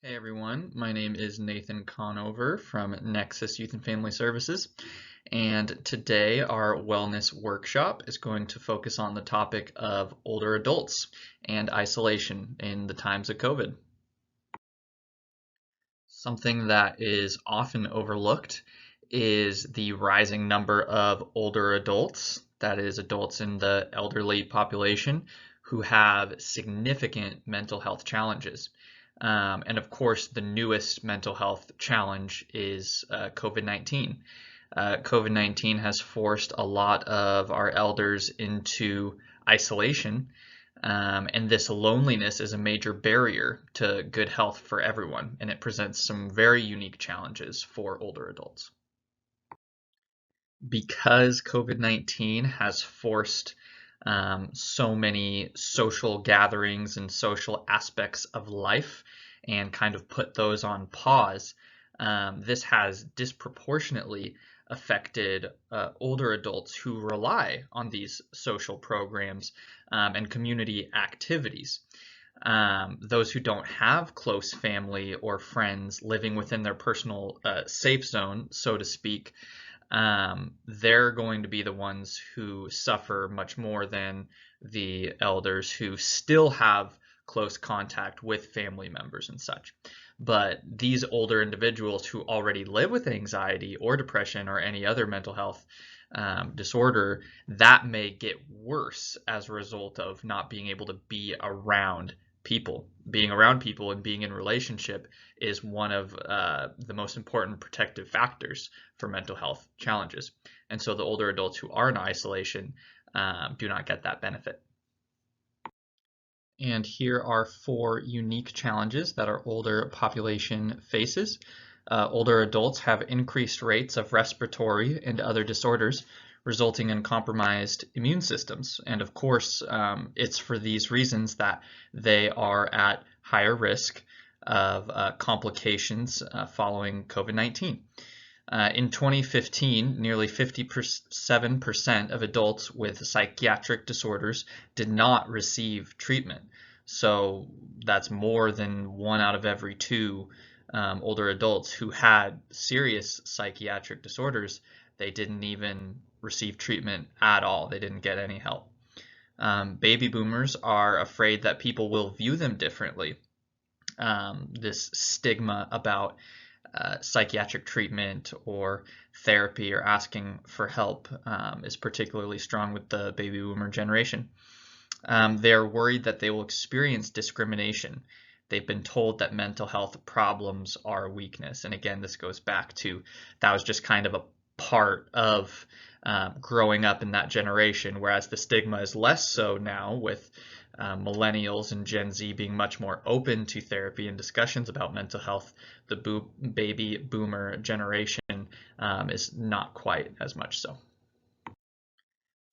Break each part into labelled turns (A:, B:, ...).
A: Hey everyone, my name is Nathan Conover from Nexus Youth and Family Services, and today our wellness workshop is going to focus on the topic of older adults and isolation in the times of COVID. Something that is often overlooked is the rising number of older adults, that is, adults in the elderly population, who have significant mental health challenges. And of course, the newest mental health challenge is COVID-19. COVID-19 has forced a lot of our elders into isolation, and this loneliness is a major barrier to good health for everyone, and it presents some very unique challenges for older adults. Because COVID-19 has forced so many social gatherings and social aspects of life and kind of put those on pause, this has disproportionately affected older adults who rely on these social programs and community activities. Those who don't have close family or friends living within their personal safe zone, so to speak, they're going to be the ones who suffer much more than the elders who still have close contact with family members and such. But these older individuals who already live with anxiety or depression or any other mental health disorder, that may get worse as a result of not being able to be around people. Being around people and being in relationship is one of the most important protective factors for mental health challenges. And so the older adults who are in isolation do not get that benefit. And here are 4 unique challenges that our older population faces. Older adults have increased rates of respiratory and other disorders, resulting in compromised immune systems. And of course, it's for these reasons that they are at higher risk of complications following COVID-19. In 2015, nearly 57% of adults with psychiatric disorders did not receive treatment. So that's more than 1 out of every 2 older adults who had serious psychiatric disorders. They didn't even receive treatment at all. They didn't get any help. Baby boomers are afraid that people will view them differently. This stigma about psychiatric treatment or therapy or asking for help is particularly strong with the baby boomer generation. They're worried that they will experience discrimination. They've been told that mental health problems are a weakness. And again, this goes back to that was just kind of a part of growing up in that generation, whereas the stigma is less so now with millennials and Gen Z being much more open to therapy and discussions about mental health. The baby boomer generation is not quite as much so.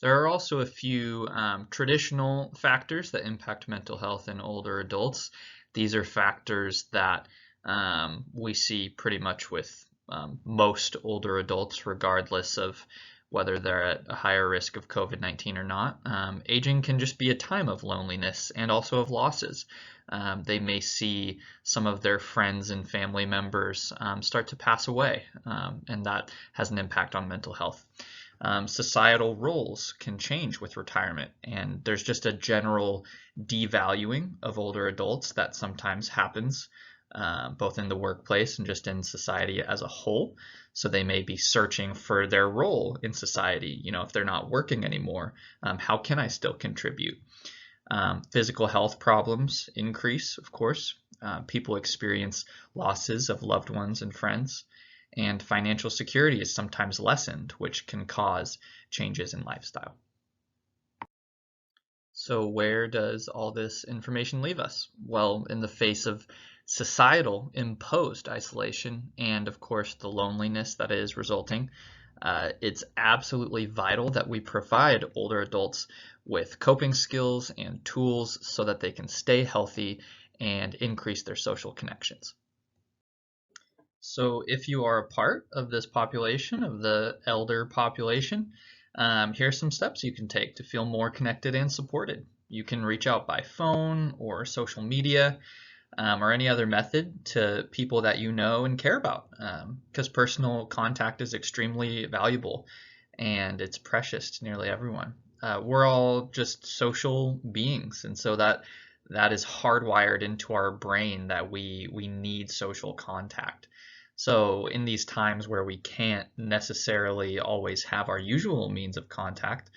A: There are also a few traditional factors that impact mental health in older adults. These are factors that we see pretty much with most older adults, regardless of whether they're at a higher risk of COVID-19 or not. Aging can just be a time of loneliness and also of losses. They may see some of their friends and family members start to pass away, and that has an impact on mental health. Societal roles can change with retirement, and there's just a general devaluing of older adults that sometimes happens both in the workplace and just in society as a whole. So they may be searching for their role in society. If they're not working anymore, how can I still contribute? Physical health problems increase, of course. People experience losses of loved ones and friends. And financial security is sometimes lessened, which can cause changes in lifestyle. So where does all this information leave us? Well, in the face of societal imposed isolation and, of course, the loneliness that is resulting, it's absolutely vital that we provide older adults with coping skills and tools so that they can stay healthy and increase their social connections. So if you are a part of this population, of the elder population, here's some steps you can take to feel more connected and supported. You can reach out by phone or social media. or any other method to people that you know and care about, because personal contact is extremely valuable and it's precious to nearly everyone. We're all just social beings, and so that is hardwired into our brain that we need social contact. So in these times where we can't necessarily always have our usual means of contact,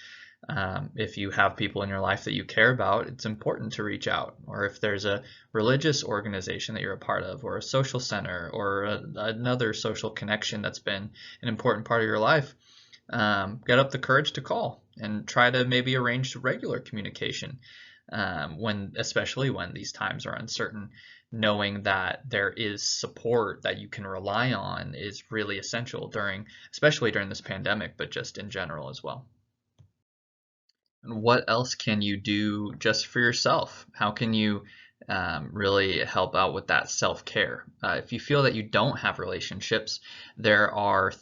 A: if you have people in your life that you care about, it's important to reach out. Or if there's a religious organization that you're a part of, or a social center, or another social connection that's been an important part of your life, get up the courage to call and try to maybe arrange regular communication, especially when these times are uncertain. Knowing that there is support that you can rely on is really essential especially during this pandemic, but just in general as well. And what else can you do just for yourself? How can you really help out with that self-care? If you feel that you don't have relationships, there are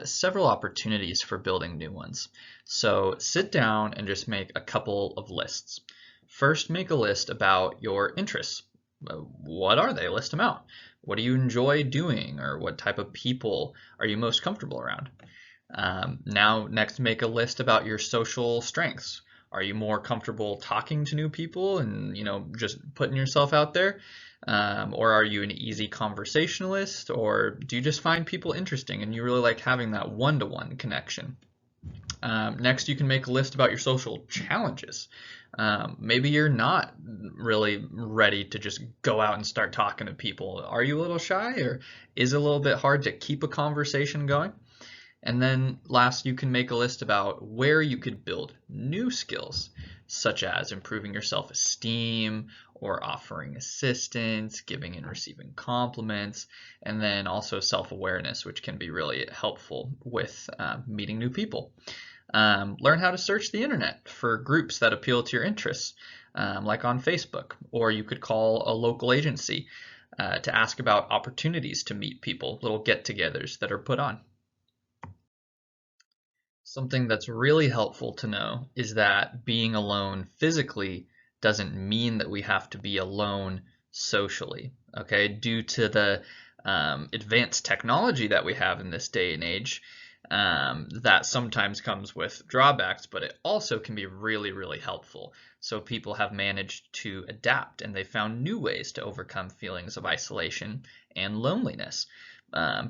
A: several opportunities for building new ones. So sit down and just make a couple of lists. First, make a list about your interests. What are they? List them out. What do you enjoy doing, or what type of people are you most comfortable around? Now, next, make a list about your social strengths. Are you more comfortable talking to new people and just putting yourself out there, or are you an easy conversationalist, or do you just find people interesting and you really like having that one-to-one connection? Next, you can make a list about your social challenges. Maybe you're not really ready to just go out and start talking to people. Are you a little shy, or is it a little bit hard to keep a conversation going? And then last, you can make a list about where you could build new skills, such as improving your self-esteem or offering assistance, giving and receiving compliments, and then also self-awareness, which can be really helpful with meeting new people. Learn how to search the internet for groups that appeal to your interests, like on Facebook, or you could call a local agency to ask about opportunities to meet people, little get-togethers that are put on. Something that's really helpful to know is that being alone physically doesn't mean that we have to be alone socially. Okay, due to the advanced technology that we have in this day and age, that sometimes comes with drawbacks, but it also can be really, really helpful. So people have managed to adapt and they found new ways to overcome feelings of isolation and loneliness.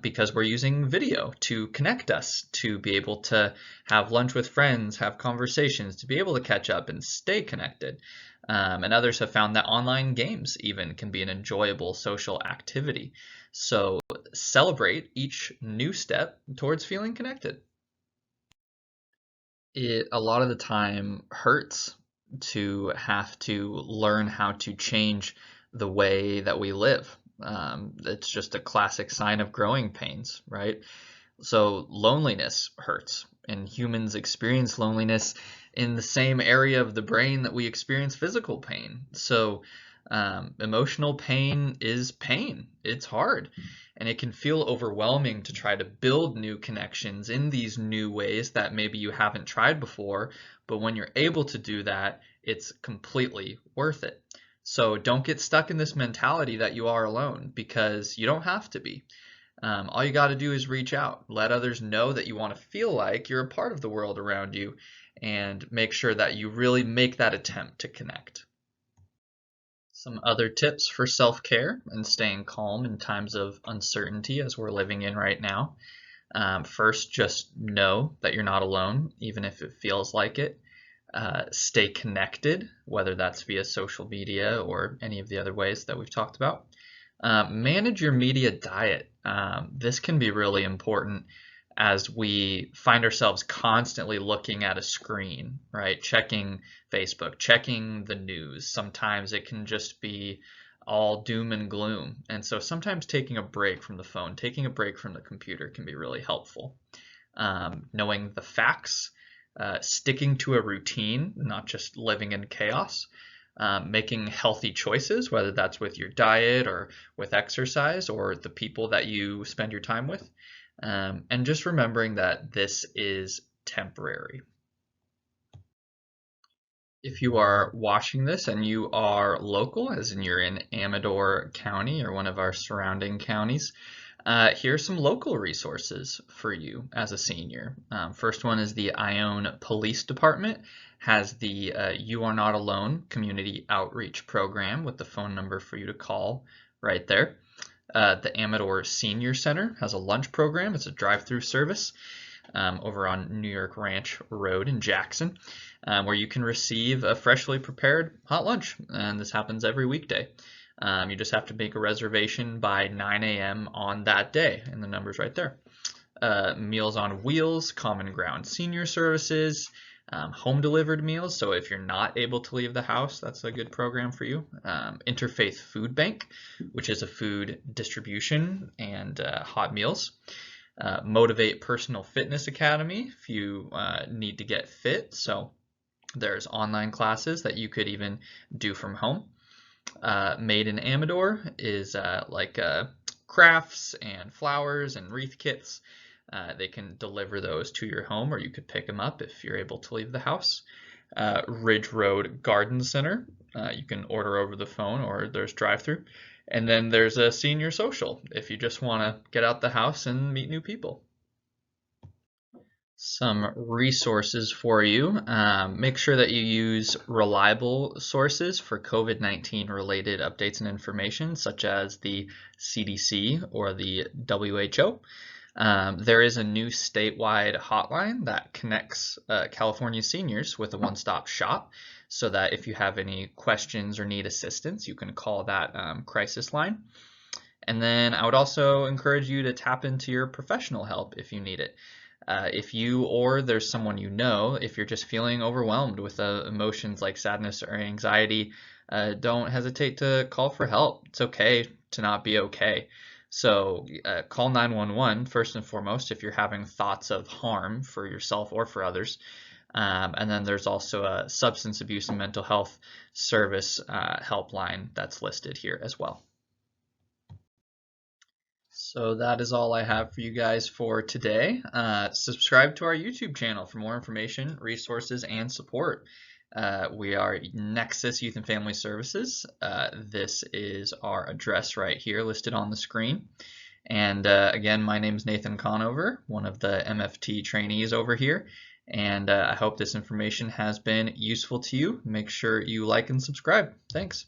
A: Because we're using video to connect us, to be able to have lunch with friends, have conversations, to be able to catch up and stay connected. And others have found that online games even can be an enjoyable social activity. So celebrate each new step towards feeling connected. It a lot of the time hurts to have to learn how to change the way that we live. It's just a classic sign of growing pains, right? So loneliness hurts, and humans experience loneliness in the same area of the brain that we experience physical pain. So emotional pain is pain. It's hard, and it can feel overwhelming to try to build new connections in these new ways that maybe you haven't tried before. But when you're able to do that, it's completely worth it. So don't get stuck in this mentality that you are alone, because you don't have to be. All you got to do is reach out, let others know that you want to feel like you're a part of the world around you, and make sure that you really make that attempt to connect. Some other tips for self-care and staying calm in times of uncertainty as we're living in right now. First, just know that you're not alone, even if it feels like it. Stay connected, whether that's via social media or any of the other ways that we've talked about. Manage your media diet. This can be really important as we find ourselves constantly looking at a screen, right? Checking Facebook, checking the news. Sometimes it can just be all doom and gloom. And so sometimes taking a break from the phone, taking a break from the computer can be really helpful. Knowing the facts, sticking to a routine, not just living in chaos. Making healthy choices, whether that's with your diet or with exercise or the people that you spend your time with. And just remembering that this is temporary. If you are watching this and you are local, as in you're in Amador County or one of our surrounding counties, here's some local resources for you as a senior. First one is the Ione Police Department has the You Are Not Alone community outreach program with the phone number for you to call right there. The Amador Senior Center has a lunch program. It's a drive-through service over on New York Ranch Road in Jackson, where you can receive a freshly prepared hot lunch. And this happens every weekday. You just have to make a reservation by 9 a.m. on that day, and the number's right there. Meals on Wheels, Common Ground Senior Services, home delivered meals. So if you're not able to leave the house, that's a good program for you. Interfaith Food Bank, which is a food distribution and hot meals. Motivate Personal Fitness Academy if you need to get fit. So there's online classes that you could even do from home. Made in Amador is like crafts and flowers and wreath kits. They can deliver those to your home, or you could pick them up if you're able to leave the house. Ridge Road Garden Center. You can order over the phone, or there's drive-through. And then there's a senior social if you just want to get out the house and meet new people. Some resources for you. Make sure that you use reliable sources for COVID-19 related updates and information, such as the CDC or the WHO. There is a new statewide hotline that connects California seniors with a one-stop shop, so that if you have any questions or need assistance, you can call that crisis line. And then I would also encourage you to tap into your professional help if you need it. If you or there's someone you know, if you're just feeling overwhelmed with emotions like sadness or anxiety, don't hesitate to call for help. It's okay to not be okay. So call 911 first and foremost if you're having thoughts of harm for yourself or for others. And then there's also a substance abuse and mental health service helpline that's listed here as well. So that is all I have for you guys for today. Subscribe to our YouTube channel for more information, resources, and support. We are Nexus Youth and Family Services. This is our address right here listed on the screen. And again, my name is Nathan Conover, one of the MFT trainees over here. And I hope this information has been useful to you. Make sure you like and subscribe. Thanks.